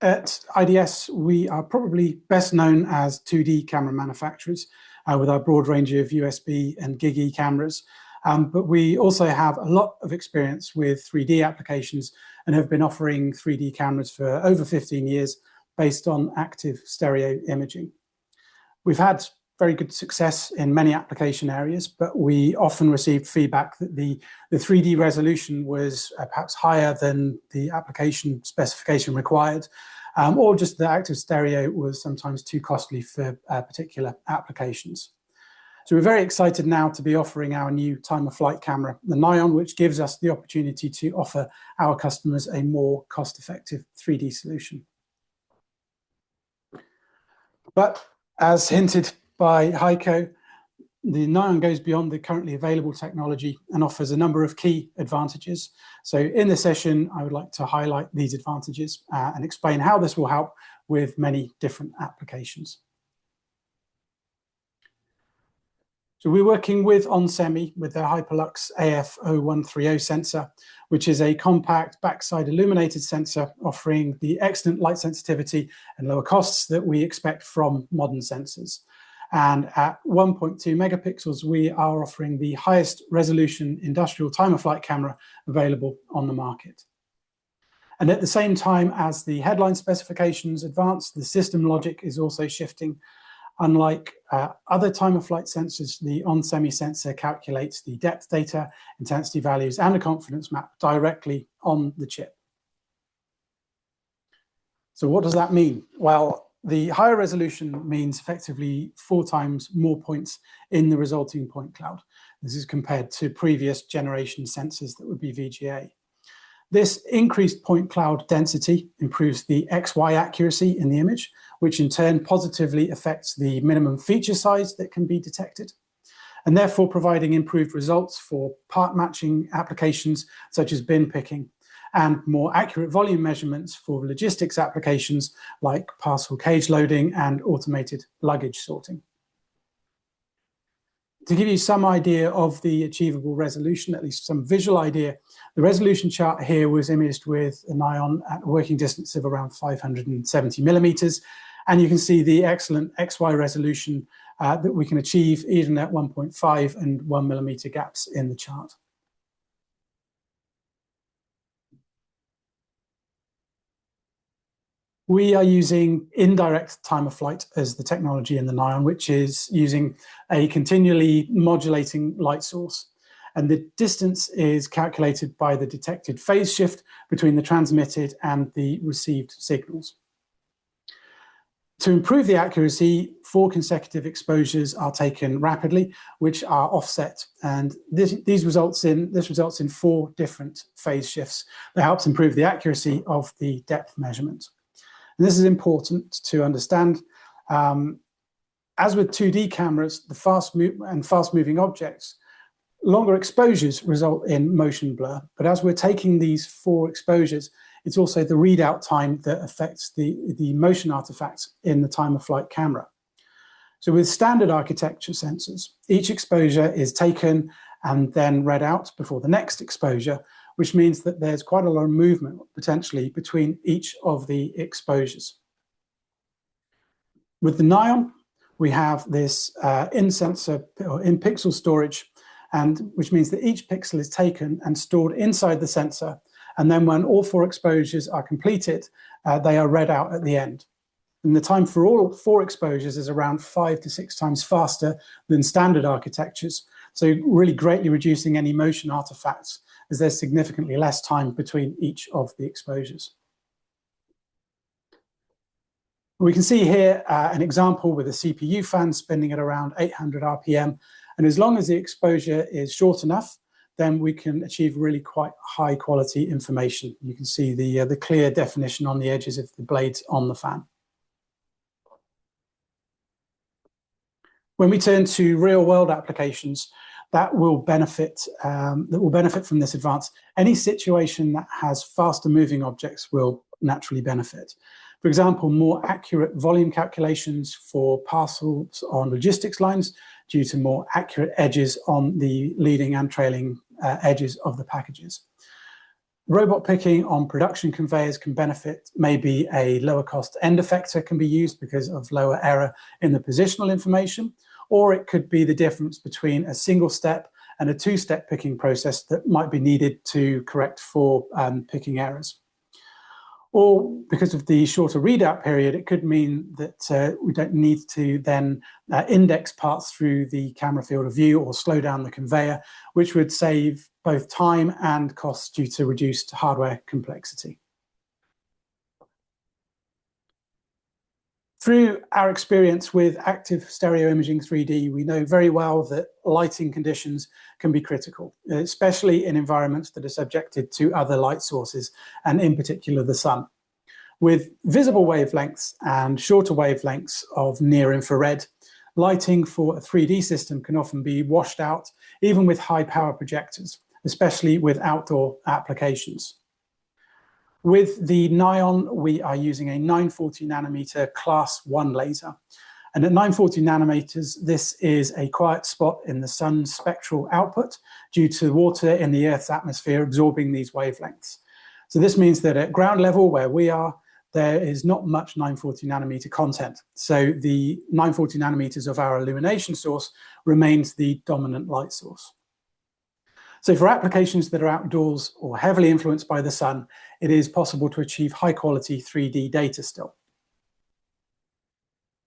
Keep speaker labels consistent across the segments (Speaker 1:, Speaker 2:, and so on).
Speaker 1: At IDS, we are probably best known as 2D camera manufacturers with our broad range of USB and Gig-E cameras. But we also have a lot of experience with 3D applications and have been offering 3D cameras for over 15 years based on active stereo imaging. We've had very good success in many application areas, but we often received feedback that the 3D resolution was perhaps higher than the application specification required, or just the active stereo was sometimes too costly for particular applications. So we're very excited now to be offering our new time-of-flight camera, the Nion, which gives us the opportunity to offer our customers a more cost-effective 3D solution. But as hinted by Heiko, the Nion goes beyond the currently available technology and offers a number of key advantages. So in this session, I would like to highlight these advantages and explain how this will help with many different applications. So we're working with OnSemi with their Hyperlux AF0130 sensor, which is a compact backside illuminated sensor offering the excellent light sensitivity and lower costs that we expect from modern sensors. And at 1.2 megapixels, we are offering the highest resolution industrial time-of-flight camera available on the market. And at the same time as the headline specifications advance, the system logic is also shifting. Unlike other time-of-flight sensors, the OnSemi sensor calculates the depth data, intensity values, and a confidence map directly on the chip. So what does that mean? Well, the higher resolution means effectively 4 times more points in the resulting point cloud. This is compared to previous generation sensors that would be VGA. This increased point cloud density improves the XY accuracy in the image, which in turn positively affects the minimum feature size that can be detected, and therefore providing improved results for part matching applications such as bin picking, and more accurate volume measurements for logistics applications like parcel cage loading and automated luggage sorting. To give you some idea of the achievable resolution, at least some visual idea, the resolution chart here was imaged with a Nion at a working distance of around 570 millimeters. And you can see the excellent XY resolution that we can achieve even at 1.5 and 1 millimeter gaps in the chart. We are using indirect time-of-flight as the technology in the Nion, which is using a continually modulating light source. And the distance is calculated by the detected phase shift between the transmitted and the received signals. To improve the accuracy, 4 consecutive exposures are taken rapidly, which are offset. And this results in 4 different phase shifts that helps improve the accuracy of the depth measurement. And this is important to understand. As with 2D cameras, the fast-moving objects, longer exposures result in motion blur. But as we're taking these 4 exposures, it's also the readout time that affects the motion artifacts in the time-of-flight camera. So with standard architecture sensors, each exposure is taken and then read out before the next exposure, which means that there's quite a lot of movement potentially between each of the exposures. With the Nion, we have this in-sensor or in-pixel storage, and which means that each pixel is taken and stored inside the sensor, and then when all 4 exposures are completed, they are read out at the end. And the time for all 4 exposures is around 5 to 6 times faster than standard architectures, so really greatly reducing any motion artifacts, as there's significantly less time between each of the exposures. We can see here an example with a CPU fan spinning at around 800 RPM, and as long as the exposure is short enough, then we can achieve really quite high quality information. You can see the clear definition on the edges of the blades on the fan. When we turn to real world applications, that will benefit from this advance. Any situation that has faster moving objects will naturally benefit. For example, more accurate volume calculations for parcels on logistics lines due to more accurate edges on the leading and trailing edges of the packages. Robot picking on production conveyors can benefit. Maybe a lower cost end effector can be used because of lower error in the positional information, or it could be the difference between a single step and a two-step picking process that might be needed to correct for picking errors. Or because of the shorter readout period, it could mean that we don't need to then index parts through the camera field of view or slow down the conveyor, which would save both time and costs due to reduced hardware complexity. Through our experience with active stereo imaging 3D, we know very well that lighting conditions can be critical, especially in environments that are subjected to other light sources, and in particular the sun. With visible wavelengths and shorter wavelengths of near infrared, lighting for a 3D system can often be washed out, even with high power projectors, especially with outdoor applications. With the Nion, we are using a 940 nanometer class 1 laser. And at 940 nanometers, this is a quiet spot in the sun's spectral output due to water in the Earth's atmosphere absorbing these wavelengths. So this means that at ground level where we are, there is not much 940 nanometer content. So the 940 nanometers of our illumination source remains the dominant light source. So for applications that are outdoors or heavily influenced by the sun, it is possible to achieve high quality 3D data still.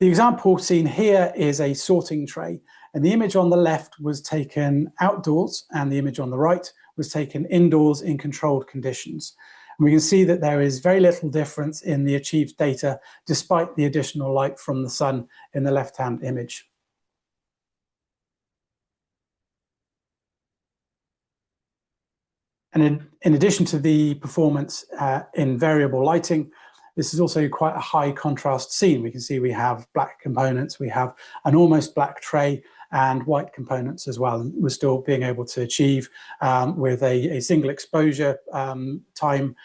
Speaker 1: The example seen here is a sorting tray, and the image on the left was taken outdoors and the image on the right was taken indoors in controlled conditions. And we can see that there is very little difference in the achieved data despite the additional light from the sun in the left-hand image. And in addition to the performance in variable lighting, this is also quite a high contrast scene. We can see we have black components, we have an almost black tray and white components as well. And we're still being able to achieve with a single exposure time,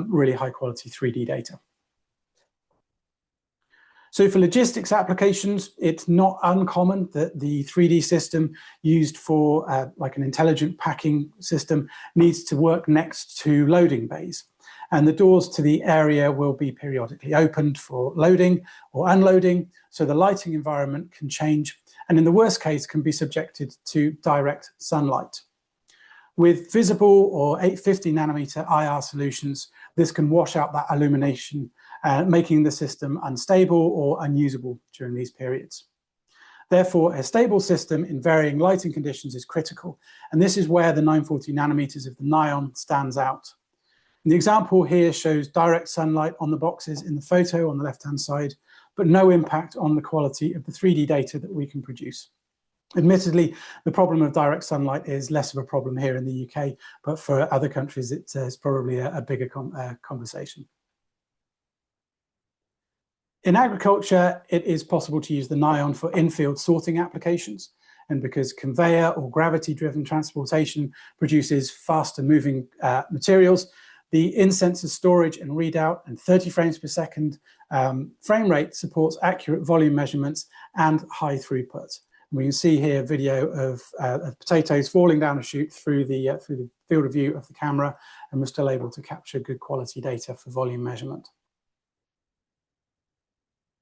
Speaker 1: really high quality 3D data. So for logistics applications, it's not uncommon that the 3D system used for like an intelligent packing system needs to work next to loading bays. And the doors to the area will be periodically opened for loading or unloading, so the lighting environment can change, and in the worst case can be subjected to direct sunlight. With visible or 850 nanometer IR solutions, this can wash out that illumination, making the system unstable or unusable during these periods. Therefore, a stable system in varying lighting conditions is critical, and this is where the 940 nanometers of the Nion stands out. And the example here shows direct sunlight on the boxes in the photo on the left-hand side, but no impact on the quality of the 3D data that we can produce. Admittedly, the problem of direct sunlight is less of a problem here in the UK, but for other countries, it's probably a bigger conversation. In agriculture, it is possible to use the Nion for in-field sorting applications. And because conveyor or gravity-driven transportation produces faster moving materials, the in-sensor storage and readout and 30 frames per second frame rate supports accurate volume measurements and high throughput. And we can see here a video of potatoes falling down a chute through the field of view of the camera, and we're still able to capture good quality data for volume measurement.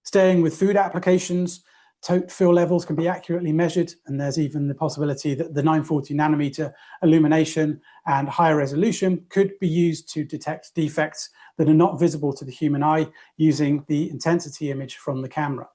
Speaker 1: Staying with food applications, tote fill levels can be accurately measured, and there's even the possibility that the 940 nanometer illumination and higher resolution could be used to detect defects that are not visible to the human eye using the intensity image from the camera.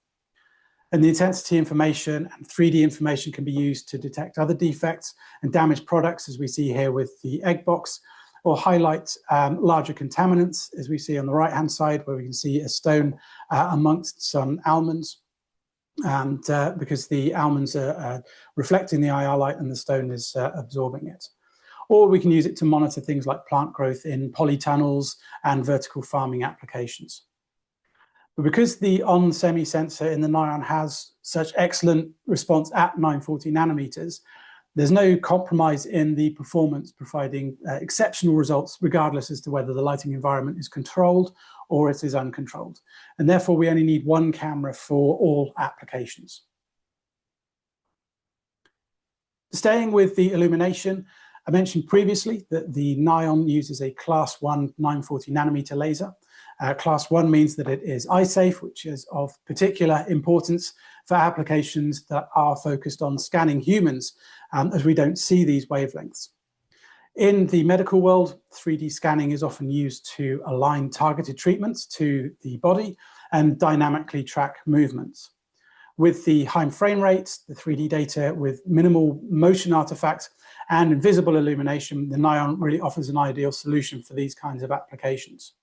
Speaker 1: And the intensity information and 3D information can be used to detect other defects and damaged products, as we see here with the egg box, or highlight larger contaminants, as we see on the right-hand side, where we can see a stone amongst some almonds. And because the almonds are reflecting the IR light and the stone is absorbing it. Or we can use it to monitor things like plant growth in polytunnels and vertical farming applications. But because the OnSemi sensor in the Nion has such excellent response at 940 nanometers, there's no compromise in the performance, providing exceptional results regardless as to whether the lighting environment is controlled or it is uncontrolled. And therefore, we only need one camera for all applications. Staying with the illumination, I mentioned previously that the Nion uses a class 1 940 nanometer laser. Class 1 means that it is eye safe, which is of particular importance for applications that are focused on scanning humans, as we don't see these wavelengths. In the medical world, 3D scanning is often used to align targeted treatments to the body and dynamically track movements. With the high frame rates, the 3D data with minimal motion artifacts and invisible illumination, the Nion really offers an ideal solution for these kinds of applications.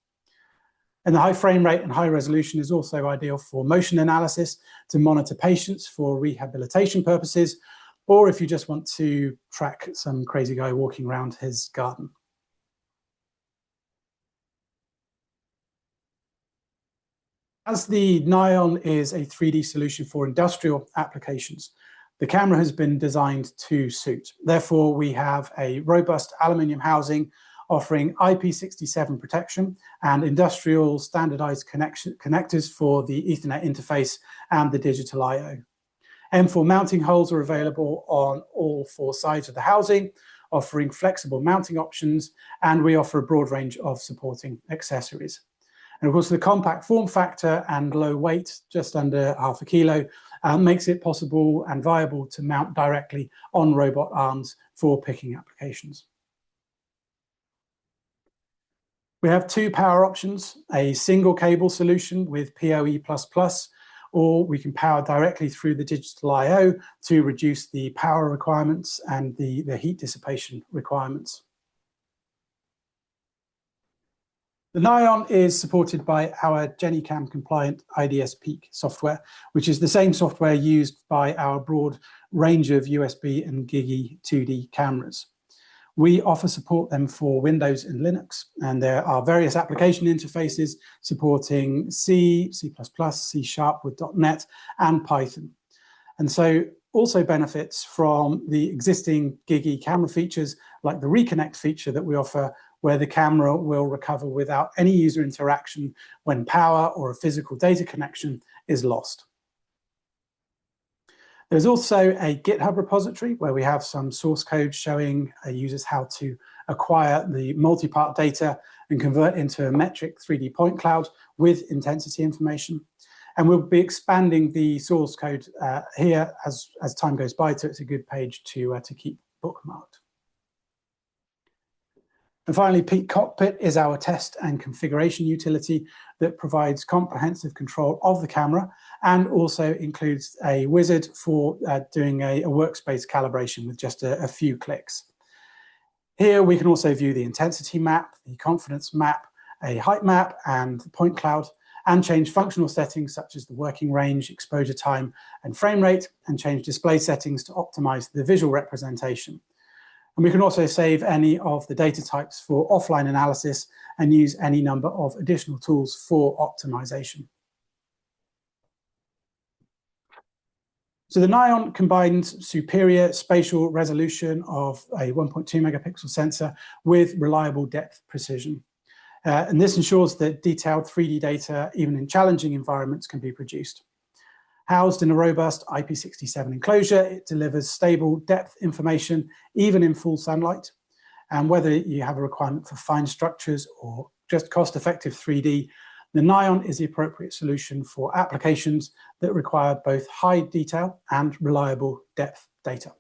Speaker 1: And the high frame rate and high resolution is also ideal for motion analysis, to monitor patients for rehabilitation purposes, or if you just want to track some crazy guy walking around his garden. As the Nion is a 3D solution for industrial applications, the camera has been designed to suit. Therefore, we have a robust aluminium housing offering IP67 protection and industrial standardized connectors for the Ethernet interface and the digital I/O. M4 mounting holes are available on all 4 sides of the housing, offering flexible mounting options, and we offer a broad range of supporting accessories. And of course, the compact form factor and low weight, just under half a kilo, makes it possible and viable to mount directly on robot arms for picking applications. We have 2 power options, a single cable solution with PoE++, or we can power directly through the digital I/O to reduce the power requirements and the heat dissipation requirements. The Nion is supported by our GeniCam compliant IDS Peak software, which is the same software used by our broad range of USB and GIGI 2D cameras. We offer support them for Windows and Linux, and there are various application interfaces supporting C, C++, C# with .NET, and Python. And so also benefits from the existing GIGI camera features, like the Reconnect feature that we offer, where the camera will recover without any user interaction when power or a physical data connection is lost. There's also a GitHub repository where we have some source code showing users how to acquire the multi-part data and convert into a metric 3D point cloud with intensity information. And we'll be expanding the source code here as time goes by, so it's a good page to keep bookmarked. And finally, Peak Cockpit is our test and configuration utility that provides comprehensive control of the camera and also includes a wizard for doing a workspace calibration with just a few clicks. Here we can also view the intensity map, the confidence map, a height map, and the point cloud, and change functional settings such as the working range, exposure time, and frame rate, and change display settings to optimize the visual representation. And we can also save any of the data types for offline analysis and use any number of additional tools for optimization. So the Nion combines superior spatial resolution of a 1.2 megapixel sensor with reliable depth precision. And this ensures that detailed 3D data, even in challenging environments, can be produced. Housed in a robust IP67 enclosure, it delivers stable depth information, even in full sunlight. And whether you have a requirement for fine structures or just cost-effective 3D, the Nion is the appropriate solution for applications that require both high detail and reliable depth data.